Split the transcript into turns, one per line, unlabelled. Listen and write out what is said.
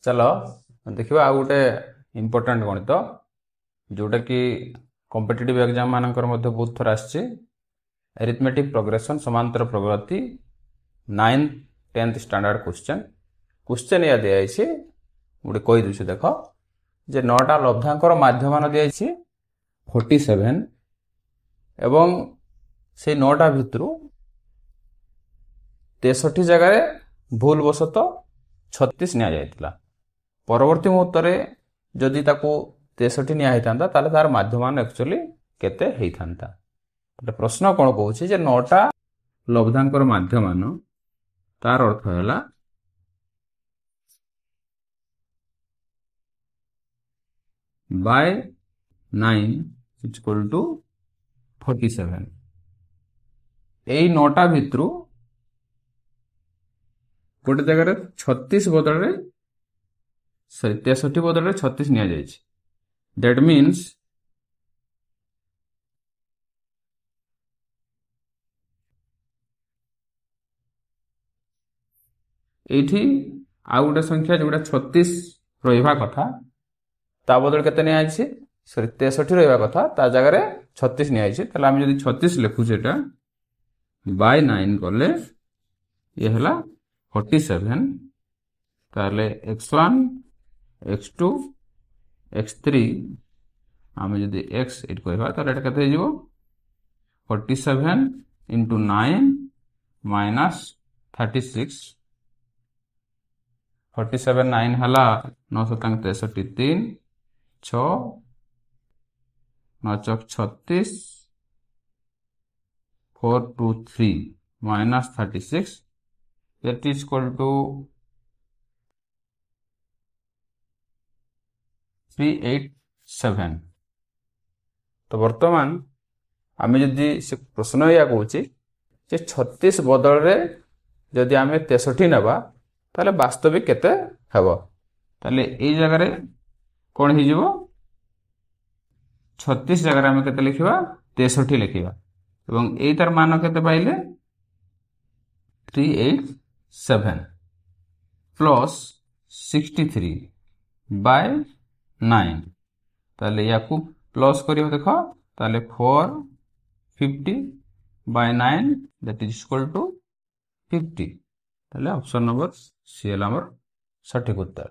चलो देखिए आ गोटे इम्पोर्टाट गणित जोटा कि कॉम्पिटिटिव एग्जाम मानकर मध्य बहुत थर आसी एरिथमेटिक प्रोग्रेशन समांतर प्रगति 9th 10th स्टैंडर्ड क्वेश्चन या दिखाई गोटे कही दूसरी देख जे 9टा लब्धांकर माध्यमान दिखाई 47 एवं से 9टा भितर 63 जगह भूलवशत 36 नि जाइतिला परवर्ती मुहूर्त जदि ताको 63 निया होता ताले तार माध्यमान एक्चुअली केते होता प्रश्न कौन कहूँ जे 9टा लब्धांकर माध्यमान तार अर्थ है बाय 9 इक्वल टू 47 यही 9टा भितर गोटे जगह 36 बदल 63 बदल 36 निया जायछि दैट मीन्स एठी आ गोटे संख्या जोटा 36 रहिबा कथा ता बदल केते निया आइछि 63 रहिबा कथा ता जगह 36 निया आइछि तले हम जदि 36 लिखु सेटा बाय 9 करले ये हला 47 ताले x1 x2 x3 आम जदि x एट कहबा ताले एटा केते हिजो 47 into 9 minus 36 47 9 हला 9 शतांक 63 3 6 9 चौक 36 4 2 3 minus 36 that is equal to 387 तो वर्तमान आम जदि से प्रश्न या कहूँ 36 बदल रे जदि आम 63 नवा ताले वास्तविक केते हेबो ताले एई जगह रे कोन हि जिवो 36 जगह आम केते लिखिबा 63 लिखिबा एवं एई तार मान केते पाइले 387 प्लस 63 बाय 9 ताले याकू प्लस करियो देखो ताले 450 by 9 that is equal to 50 ताले ऑप्शन नंबर सी एल हमर सठिक उत्तर।